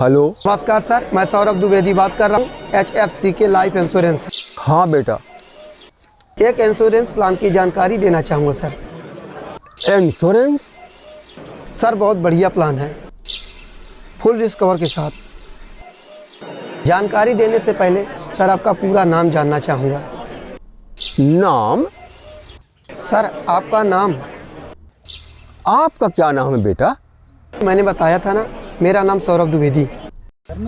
Hello. नमस्कार sir, मैं सौरभ द्विवेदी बात कर रहा हूँ HFC के लाइफ इंश्योरेंस। हाँ बेटा। एक इंश्योरेंस प्लान की जानकारी देना चाहूँगा सर। इंश्योरेंस? सर बहुत बढ़िया प्लान है, फुल रिस्क कवर के साथ। जानकारी देने से पहले सर आपका पूरा नाम जानना चाहूँगा। नाम? सर आपका नाम। आपका क्या नाम है बेटा? मैंने बताया था ना, मेरा नाम सौरभ द्विवेदी।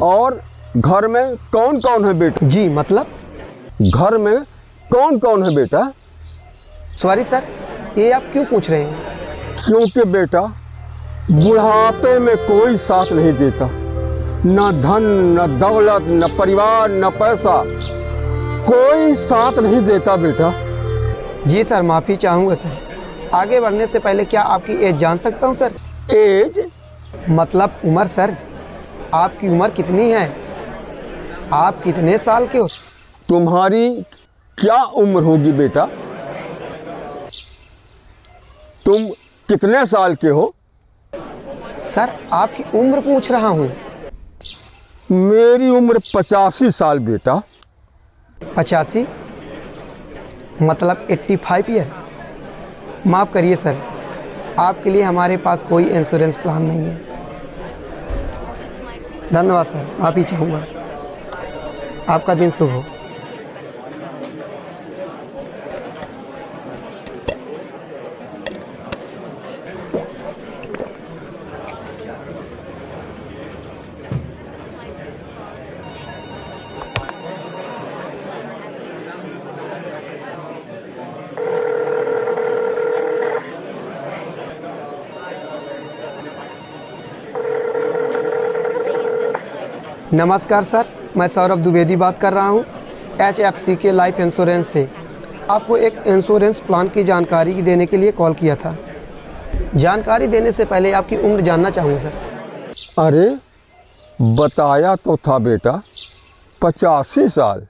और घर में कौन कौन है बेटा? जी मतलब? घर में कौन कौन है बेटा? सॉरी सर, ये आप क्यों पूछ रहे हैं? क्योंकि बेटा बुढ़ापे में कोई साथ नहीं देता, न धन न दौलत न परिवार न पैसा, कोई साथ नहीं देता बेटा। जी सर, माफ़ी चाहूँगा सर। आगे बढ़ने से पहले क्या आपकी एज जान सकता हूँ सर? एज मतलब उम्र सर। आपकी उम्र कितनी है? आप कितने साल के हो? तुम्हारी क्या उम्र होगी बेटा? तुम कितने साल के हो? सर आपकी उम्र पूछ रहा हूँ। मेरी उम्र 85 साल बेटा। 85? मतलब 85 ईयर। माफ़ करिए सर, आपके लिए हमारे पास कोई इंश्योरेंस प्लान नहीं है। धन्यवाद सर, माफ़ी चाहूँगा। आपका दिन शुभ हो। नमस्कार सर, मैं सौरभ द्विवेदी बात कर रहा हूँ HFC के लाइफ इंश्योरेंस से। आपको एक इंश्योरेंस प्लान की जानकारी देने के लिए कॉल किया था। जानकारी देने से पहले आपकी उम्र जानना चाहूँगा सर। अरे बताया तो था बेटा, 85 साल।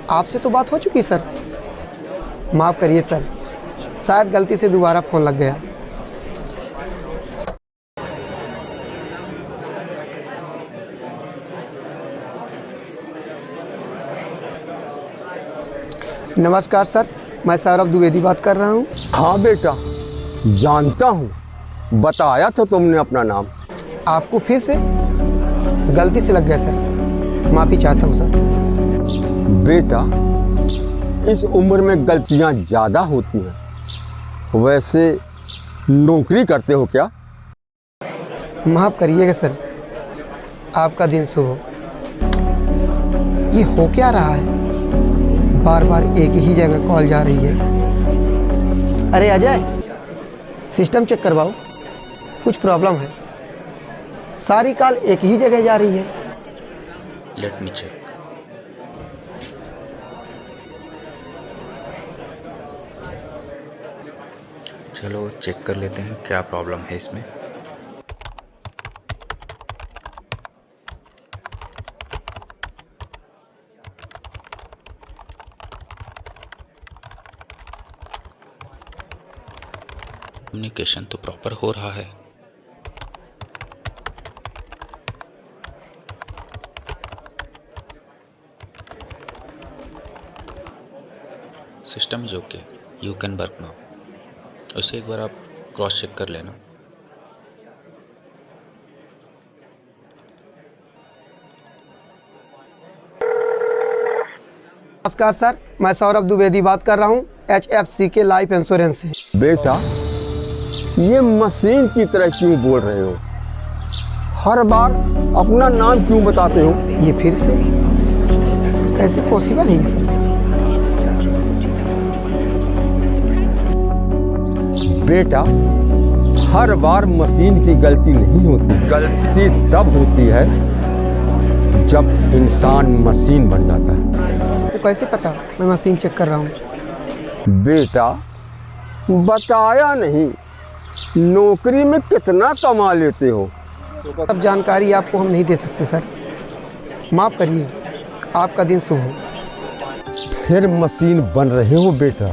आपसे तो बात हो चुकी सर। माफ़ करिए सर, शायद गलती से दोबारा फ़ोन लग गया। नमस्कार सर, मैं सौरभ द्विवेदी बात कर रहा हूँ। हाँ बेटा जानता हूँ, बताया था तुमने अपना नाम। आपको फिर से गलती से लग गया सर, माफ़ी चाहता हूँ सर। बेटा इस उम्र में गलतियाँ ज़्यादा होती हैं। वैसे नौकरी करते हो क्या? माफ़ करिएगा सर, आपका दिन शुभ हो। ये हो क्या रहा है? बार बार एक ही जगह कॉल जा रही है। अरे अजय, सिस्टम चेक करवाओ, कुछ प्रॉब्लम है। सारी कॉल एक ही जगह जा रही है। Let me check. चलो चेक कर लेते हैं क्या प्रॉब्लम है इसमें। कम्युनिकेशन तो प्रॉपर हो रहा है। System is okay, you can work now. उसे एक बार आप क्रॉस चेक कर लेना। नमस्कार सर, मैं सौरभ द्विवेदी बात कर रहा हूँ HFC के लाइफ इंश्योरेंस से। बेटा ये मशीन की तरह क्यों बोल रहे हो? हर बार अपना नाम क्यों बताते हो? ये फिर से कैसे पॉसिबल है ये सर? बेटा हर बार मशीन की गलती नहीं होती, गलती तब होती है जब इंसान मशीन बन जाता है। तो कैसे पता मैं मशीन चेक कर रहा हूँ? बेटा बताया नहीं, नौकरी में कितना कमा लेते हो? अब जानकारी आपको हम नहीं दे सकते सर, माफ़ करिए। आपका दिन शुभ हो। फिर मशीन बन रहे हो बेटा?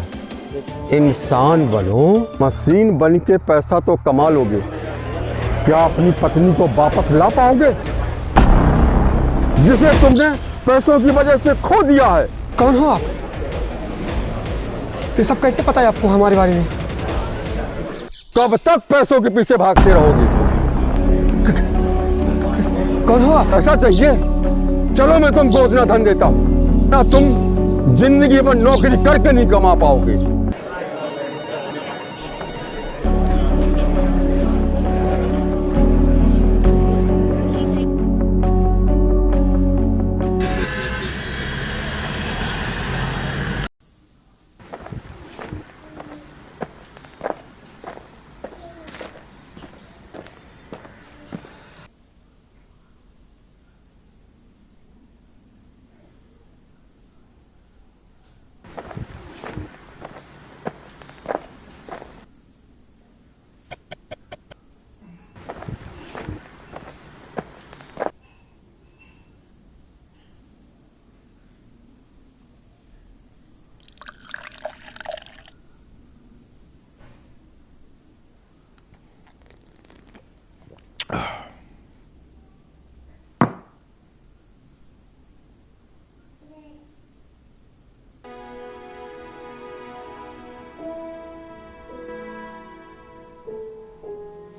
इंसान बनो, मशीन बन के पैसा तो कमा लोगे, क्या अपनी पत्नी को वापस ला पाओगे जिसे तुमने पैसों की वजह से खो दिया है? कौन हो आप? ये सब कैसे पता है आपको हमारे बारे में? कब तक पैसों के पीछे भागते रहोगे? कौन हो आप? ऐसा चाहिए? चलो मैं तुमको उतना धन देता हूं ना तुम जिंदगी भर नौकरी करके नहीं कमा पाओगे।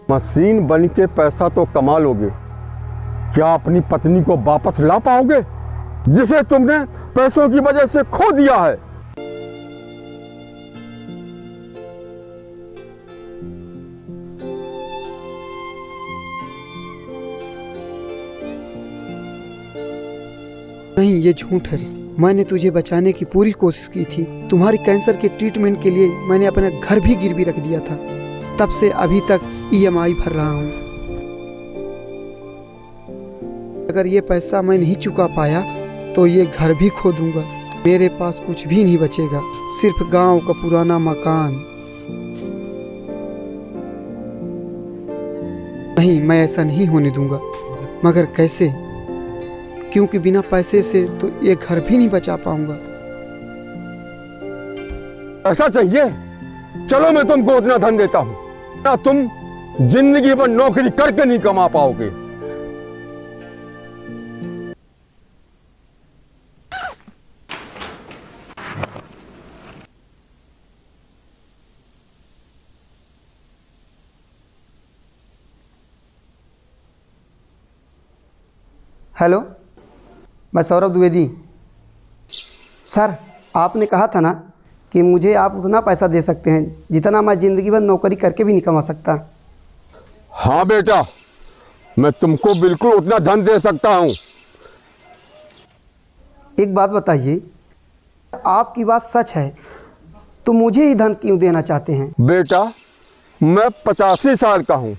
मशीन बन के पैसा तो कमा लोगे, क्या अपनी पत्नी को वापस ला पाओगे जिसे तुमने पैसों की वजह से खो दिया है? नहीं, ये झूठ है। मैंने तुझे बचाने की पूरी कोशिश की थी। तुम्हारी कैंसर के ट्रीटमेंट के लिए मैंने अपना घर भी गिरवी रख दिया था। तब से अभी तक EMI भर रहा हूँ। अगर ये पैसा मैं नहीं चुका पाया तो ये घर भी खो दूंगा। मेरे पास कुछ भी नहीं बचेगा, सिर्फ गांव का पुराना मकान। नहीं, मैं ऐसा नहीं होने दूंगा। मगर कैसे? क्योंकि बिना पैसे से तो ये घर भी नहीं बचा पाऊंगा। ऐसा चाहिए? चलो मैं तुमको उतना धन देता हूं ना तुम जिंदगी भर नौकरी करके नहीं कमा पाओगे। हेलो, मैं सौरभ द्विवेदी। सर, आपने कहा था ना कि मुझे आप उतना पैसा दे सकते हैं जितना मैं ज़िंदगी भर नौकरी करके भी नहीं कमा सकता। हाँ बेटा, मैं तुमको बिल्कुल उतना धन दे सकता हूँ। एक बात बताइए, आपकी बात सच है तो मुझे ही धन क्यों देना चाहते हैं? बेटा, मैं 85 साल का हूँ,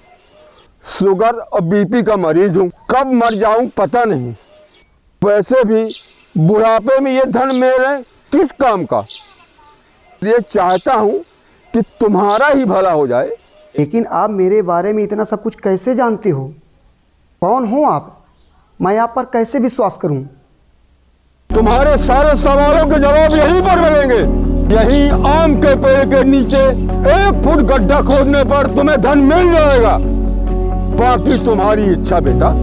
शुगर और BP का मरीज हूँ। कब मर जाऊँ पता नहीं। वैसे भी बुढ़ापे में ये धन मेरे किस काम का? ये चाहता हूँ कि तुम्हारा ही भला हो जाए। लेकिन आप मेरे बारे में इतना सब कुछ कैसे जानते हो? कौन हो आप? मैं आप पर कैसे विश्वास करूं? तुम्हारे सारे सवालों के जवाब यहीं पर मिलेंगे। यहीं आम के पेड़ के नीचे 1 फुट गड्ढा खोदने पर तुम्हें धन मिल जाएगा। बाकी तुम्हारी इच्छा बेटा।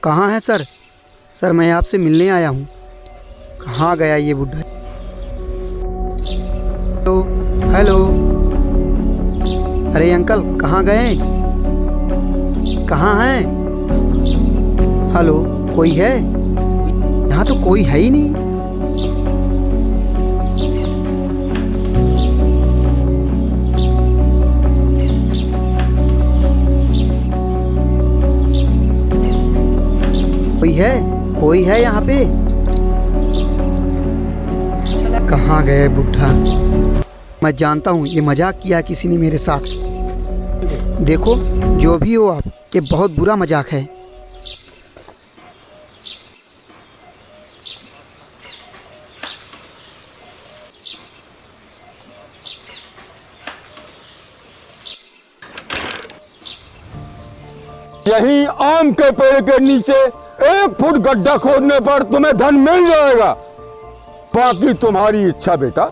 कहाँ है सर? सर, मैं आपसे मिलने आया हूँ। कहाँ गया ये बुढ़ा? तो हेलो, अरे अंकल, कहाँ गए? कहाँ हैं? हेलो, कोई है? यहाँ तो कोई है ही नहीं। कोई है? कोई है यहाँ पे? कहाँ गए बुढ़ा? मैं जानता हूँ ये मजाक किया किसी ने मेरे साथ। देखो जो भी हो आप, ये बहुत बुरा मजाक है। यही आम के पेड़ के नीचे 1 फुट गड्ढा खोदने पर तुम्हें धन मिल जाएगा, बाकी तुम्हारी इच्छा बेटा।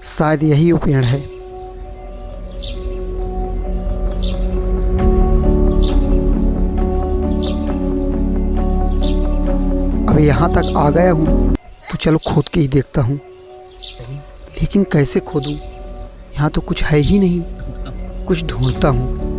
शायद यही वो पेड़ है। अब यहाँ तक आ गया हूँ तो चलो खोद के ही देखता हूँ। लेकिन कैसे खोदूँ? यहाँ तो कुछ है ही नहीं। कुछ ढूंढता हूँ।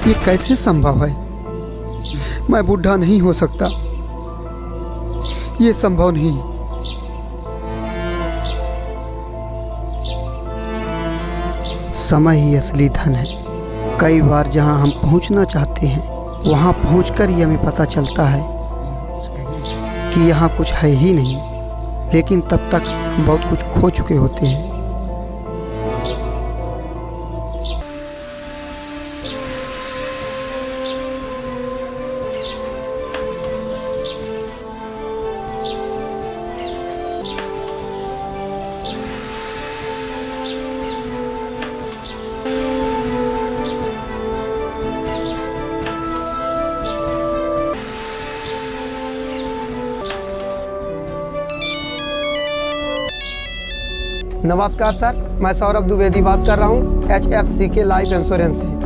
ये कैसे संभव है? मैं बूढ़ा नहीं हो सकता। ये संभव नहीं। समय ही असली धन है। कई बार जहां हम पहुंचना चाहते हैं वहां पहुंचकर ही हमें पता चलता है कि यहाँ कुछ है ही नहीं, लेकिन तब तक हम बहुत कुछ खो चुके होते हैं। नमस्कार सर, मैं सौरभ द्विवेदी बात कर रहा हूँ HFCK लाइफ इंश्योरेंस से।